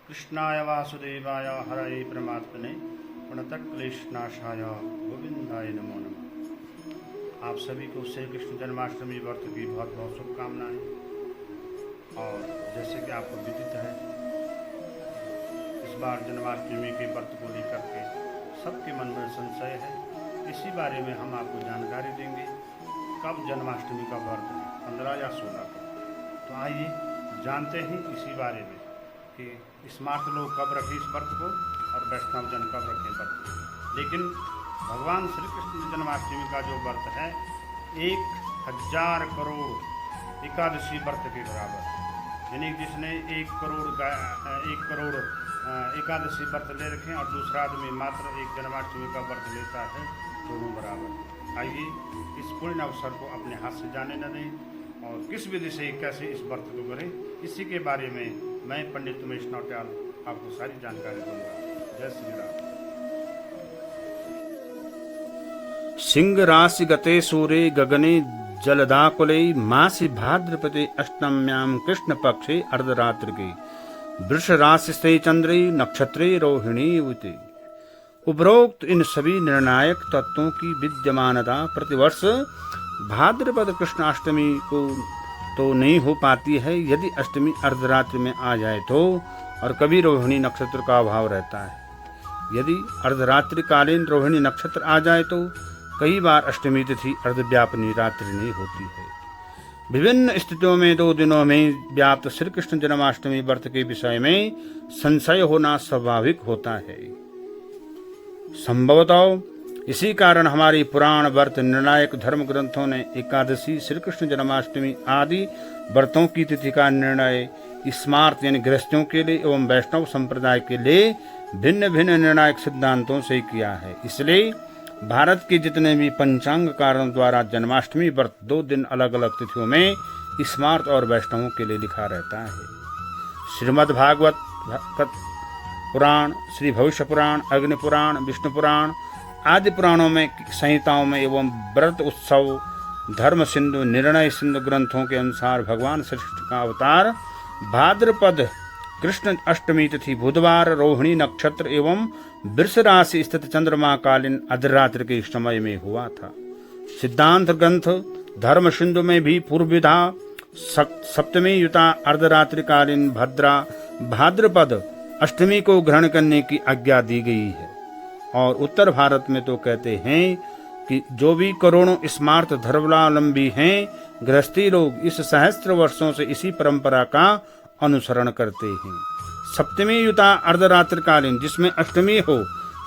कृष्णाय वासुदेवाय हरये परमात्मने प्रणतक्लेशनाशाय गोविंदाय नमो नमः। आप सभी को श्री कृष्ण जन्माष्टमी व्रत की बहुत बहुत शुभकामनाएं। और जैसे कि आपको विदित है, इस बार जन्माष्टमी के व्रत को लेकर के सबके मन में संशय है। इसी बारे में हम आपको जानकारी देंगे कब जन्माष्टमी का व्रत है, 15 या 16 को। तो आइए जानते हैं इसी बारे में कि स्मार्ट लोग कब रखें इस व्रत को और वैष्णव जन कब रखें व्रत को। लेकिन भगवान श्री कृष्ण जन्माष्टमी का जो व्रत है 1000 करोड़ एकादशी व्रत के बराबर, यानी जिसने 1 करोड़ एकादशी व्रत ले रखे और दूसरा आदमी मात्र एक जन्माष्टमी का व्रत लेता है, दोनों बराबर। आइए इस पुण्य अवसर को अपने हाथ से जाने न दें और किस विधि से कैसे इस व्रत को करें, इसी के बारे में मैं पंडित उमेश नौटियाल आपको सारी जानकारी दूंगा। जय श्री राम। सिंह राशि गते सूरे गगने जलदाकुले मासी भाद्रपदे अष्टम्याम कृष्ण पक्षे अर्धरात्र के वृष राशि से चंद्रे नक्षत्रे रोहिणी उते। उपरोक्त इन सभी निर्णायक तत्वों की विद्यमानता प्रतिवर्ष भाद्रपद कृष्णाष्टमी को तो नहीं हो पाती है यदि अष्टमी अर्धरात्रि में आ जाए तो, और कभी रोहिणी नक्षत्र का अभाव रहता है। यदि अर्धरात्रि कालीन रोहिणी नक्षत्र आ जाए तो कई बार अष्टमी तिथि अर्धव्यापिनी रात्रि नहीं होती है। विभिन्न स्थितियों में 2 दिनों में व्याप्त श्री कृष्ण जन्माष्टमी व्रत के विषय में संशय होना स्वाभाविक होता है। संभवतः इसी कारण हमारी पुराण व्रत निर्णायक धर्म ग्रंथों ने एकादशी, श्री कृष्ण जन्माष्टमी आदि व्रतों की तिथि का निर्णय स्मार्त यानी गृहस्थियों के लिए एवं वैष्णव संप्रदाय के लिए भिन्न भिन्न निर्णायक सिद्धांतों से किया है। इसलिए भारत के जितने भी पंचांगकारों द्वारा जन्माष्टमी व्रत 2 दिन अलग अलग तिथियों में स्मार्त और वैष्णवों के लिए लिखा रहता है। श्रीमद् भागवत पुराण, श्री भविष्य पुराण, अग्नि पुराण, विष्णु पुराण आदि पुराणों में संहिताओं में एवं व्रत उत्सव, धर्म सिंधु, निर्णय सिंधु ग्रंथों के अनुसार भगवान श्री कृष्ण का अवतार भाद्रपद कृष्ण अष्टमी तिथि बुधवार रोहिणी नक्षत्र एवं वृष राशि स्थित चंद्रमा कालीन अर्धरात्रि के समय में हुआ था। सिद्धांत ग्रंथ धर्म सिंधु में भी पूर्वविधा सप्तमी युता अर्धरात्रि कालीन भाद्रपद अष्टमी को ग्रहण करने की आज्ञा दी गई है। और उत्तर भारत में तो कहते हैं कि जो भी करोड़ों स्मार्त धर्मावलंबी हैं, गृहस्थी लोग इस सहस्त्र वर्षों से इसी परंपरा का अनुसरण करते हैं। सप्तमी युता अर्धरात्रि कालीन जिसमें अष्टमी हो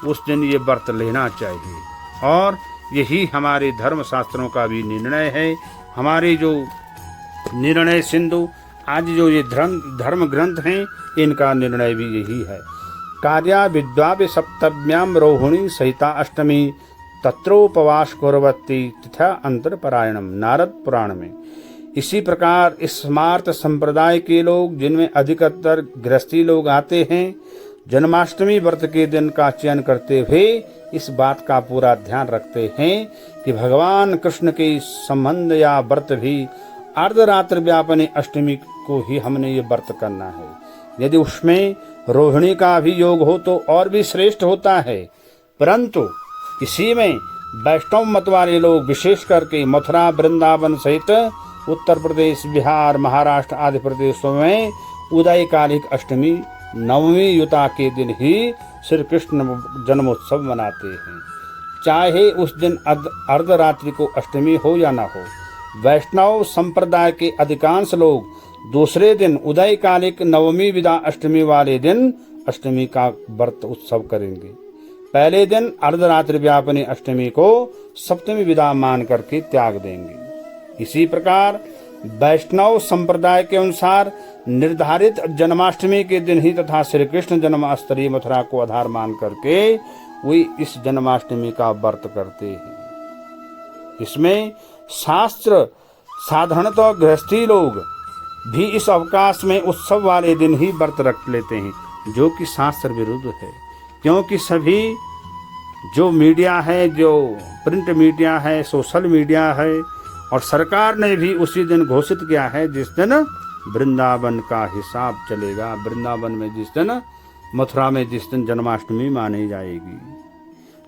उस दिन ये व्रत लेना चाहिए और यही हमारे धर्म शास्त्रों का भी निर्णय है। हमारे जो निर्णय सिंधु आज जो ये धर्म ग्रंथ हैं इनका निर्णय भी यही है। कार्या विद्वापि सप्तम्याम रोहिणी सहिता अष्टमी तत्रोपवास कुर्वती तथा अंतरपरायणम नारद पुराण में। इसी प्रकार स्मार्त संप्रदाय के लोग जिनमें अधिकतर गृहस्थी लोग आते हैं, जन्माष्टमी व्रत के दिन का चयन करते हुए इस बात का पूरा ध्यान रखते हैं कि भगवान कृष्ण के संबंध या व्रत भी अर्धरात्रि व्यापिनी अष्टमी को ही हमने ये व्रत करना है। यदि उसमें रोहिणी का भी योग हो तो और भी श्रेष्ठ होता है, परंतु इसी में वैष्णव मत वाले लोग विशेष करके मथुरा, वृंदावन सहित उत्तर प्रदेश, बिहार, महाराष्ट्र आदि प्रदेशों में उदयकालिक अष्टमी नवमी युता के दिन ही श्री कृष्ण जन्मोत्सव मनाते हैं, चाहे उस दिन अर्धरात्रि को अष्टमी हो या न हो। वैष्णव संप्रदाय के अधिकांश लोग दूसरे दिन उदयकालिक नवमी विदा अष्टमी वाले दिन अष्टमी का व्रत उत्सव करेंगे। पहले दिन अर्धरात्रि व्यापिनी अष्टमी को सप्तमी विदा मान करके त्याग देंगे। इसी प्रकार वैष्णव संप्रदाय के अनुसार निर्धारित जन्माष्टमी के दिन ही तथा श्री कृष्ण जन्माष्टमी मथुरा को आधार मान करके वे इस जन्माष्टमी का व्रत करते हैं। इसमें शास्त्र साधारणतः गृहस्थी लोग भी इस अवकाश में उत्सव वाले दिन ही व्रत रख लेते हैं, जो कि शास्त्र विरुद्ध है। क्योंकि सभी जो मीडिया है, जो प्रिंट मीडिया है, सोशल मीडिया है और सरकार ने भी उसी दिन घोषित किया है जिस दिन वृंदावन का हिसाब चलेगा। वृंदावन में जिस दिन, मथुरा में जिस दिन जन्माष्टमी मानी जाएगी,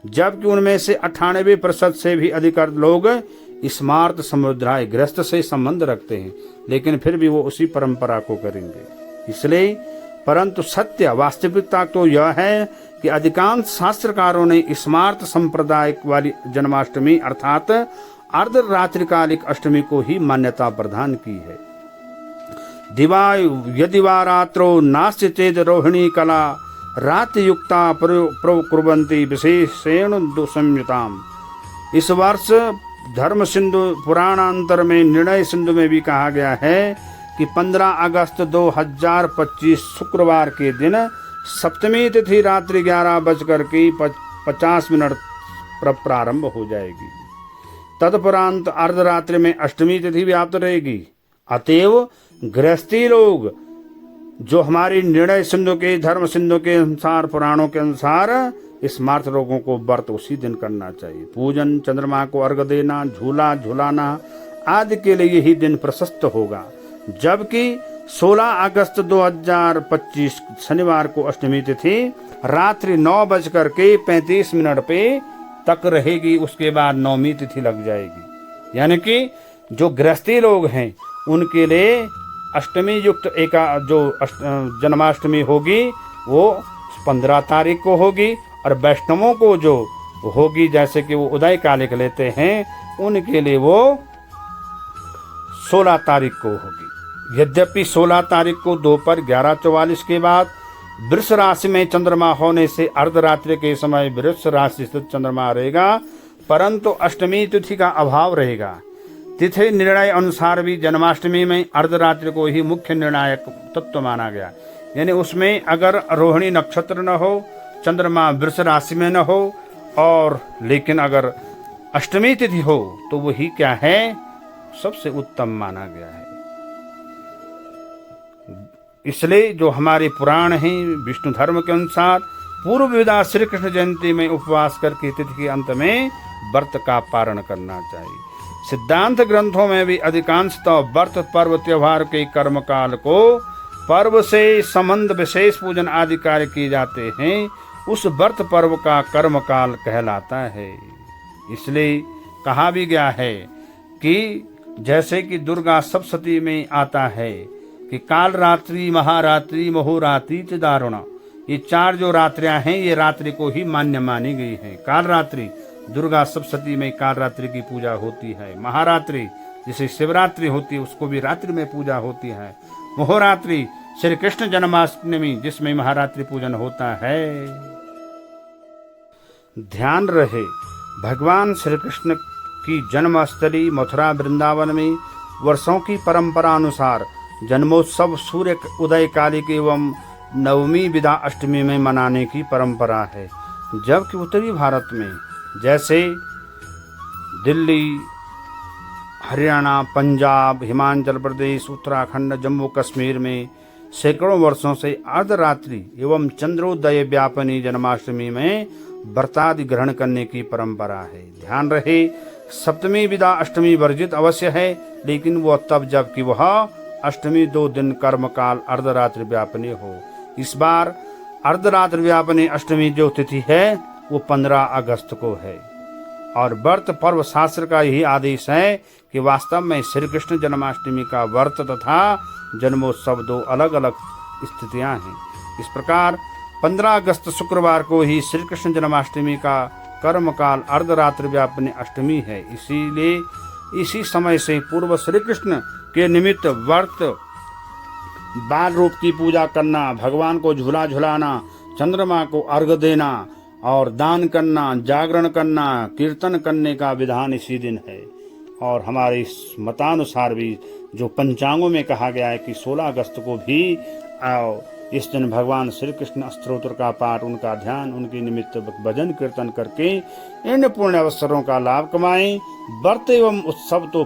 जबकि उनमें से 98% से भी अधिक लोग स्मार्त समुदाय गृहस्थ से संबंध रखते हैं, लेकिन फिर भी वो उसी परंपरा को करेंगे। इसलिए परंतु सत्य वास्तविकता तो यह है कि अधिकांश शास्त्रकारों ने स्मार्त संप्रदाय वाली जन्माष्टमी अर्थात अर्धरात्रिकालिक अष्टमी को ही मान्यता प्रदान की है। यदि वा रात्रो नास्ति चेद रोहिणी कला रातियुक्ता प्रकुर्वन्ति विशेषेण दुसंयुताम। इस वर्ष धर्म सिंधु पुराणांतर में निर्णय सिंधु में भी कहा गया है कि 15 अगस्त 2025 शुक्रवार के दिन सप्तमी तिथि रात्रि 11:50 पर प्रारंभ हो जाएगी। तत्परांत अर्धरात्रि में अष्टमी तिथि व्याप्त रहेगी। अतएव गृहस्थी लोग जो हमारी निर्णय सिंधु के धर्म सिंधु के अनुसार, पुराणों के अनुसार, स्मार्त लोगों को व्रत उसी दिन करना चाहिए। पूजन, चंद्रमा को अर्घ देना, झूला झूलाना आदि के लिए यही दिन प्रशस्त होगा। जबकि 16 अगस्त 2025 शनिवार को अष्टमी तिथि रात्रि 9:35 पे तक रहेगी। उसके बाद नौमी तिथि लग जाएगी। यानी कि जो गृहस्थी लोग हैं उनके लिए अष्टमी युक्त जो जन्माष्टमी होगी वो 15 तारीख को होगी, और वैष्णवों को जो होगी, जैसे कि वो उदय कालिक लेते हैं, उनके लिए वो 16 तारीख को होगी। यद्यपि 16 तारीख को दोपहर 11:44 के बाद वृष राशि में चंद्रमा होने से अर्धरात्रि के समय वृष राशि स्थित चंद्रमा रहेगा, परंतु अष्टमी तिथि का अभाव रहेगा। तिथि निर्णय अनुसार भी जन्माष्टमी में अर्धरात्रि को ही मुख्य निर्णायक तत्व माना गया। यानी उसमें अगर रोहिणी नक्षत्र न हो, चंद्रमा वृष राशि में न हो, और लेकिन अगर अष्टमी तिथि हो तो वही क्या है, सबसे उत्तम माना गया है। इसलिए जो हमारे पुराण हैं विष्णु धर्म के अनुसार पूर्व विदा श्री कृष्ण जयंती में उपवास करके तिथि के अंत में व्रत का पारण करना चाहिए। सिद्धांत ग्रंथों में भी अधिकांशतः व्रत पर्व त्योहार के कर्मकाल को पर्व से संबंध विशेष पूजन आदि कार्य किए जाते हैं, उस व्रत पर्व का कर्मकाल कहलाता है। इसलिए कहा भी गया है कि जैसे कि दुर्गा सप्तशती में आता है कि काल रात्रि, महारात्रि, महोरात्रि च दारुणा, ये 4 जो रात्रियां हैं ये रात्रि को ही मान्य मानी गई हैं। काल रात्रि, दुर्गा सप्तशती में काल रात्रि की पूजा होती है। महारात्रि जिसे शिवरात्रि होती है उसको भी रात्रि में पूजा होती है। महोरात्रि श्री कृष्ण जन्माष्टमी जिसमें महारात्रि पूजन होता है। ध्यान रहे, भगवान श्री कृष्ण की जन्मस्थली मथुरा वृंदावन में वर्षों की परंपरा अनुसार जन्मोत्सव सूर्य उदय कालिक एवं नवमी विदा अष्टमी में मनाने की परंपरा है। जबकि उत्तरी भारत में जैसे दिल्ली, हरियाणा, पंजाब, हिमाचल प्रदेश, उत्तराखंड, जम्मू कश्मीर में सैकड़ों वर्षों से अर्धरात्रि एवं चंद्रोदय व्यापनी जन्माष्टमी में व्रतादि ग्रहण करने की परंपरा है। ध्यान रहे, सप्तमी विदा अष्टमी वर्जित अवश्य है, लेकिन वह तब जबकि वह अष्टमी 2 दिन कर्मकाल अर्धरात्रि व्यापनी हो। इस बार अर्धरात्रि व्यापनी अष्टमी जो तिथि है वो 15 अगस्त को है, और व्रत पर्व शास्त्र का यही आदेश है कि वास्तव में श्री कृष्ण जन्माष्टमी का व्रत तथा जन्मोत्सव 2 अलग अलग स्थितियां हैं। इस प्रकार 15 अगस्त शुक्रवार को ही श्री कृष्ण जन्माष्टमी का कर्मकाल अर्धरात्रि व्यापनी अष्टमी है। इसीलिए इसी समय से पूर्व श्री कृष्ण के निमित्त व्रत, बाल रूप की पूजा करना, भगवान को झूला झुलाना, चंद्रमा को अर्घ देना और दान करना, जागरण करना, कीर्तन करने का विधान इसी दिन है। और हमारे इस मतानुसार भी जो पंचांगों में कहा गया है कि 16 अगस्त को भी इस दिन भगवान श्री कृष्ण स्तोत्र का पाठ, उनका ध्यान, उनके निमित्त भजन कीर्तन करके इन पुण्य अवसरों का लाभ कमाएं। व्रत एवं उत्सव तो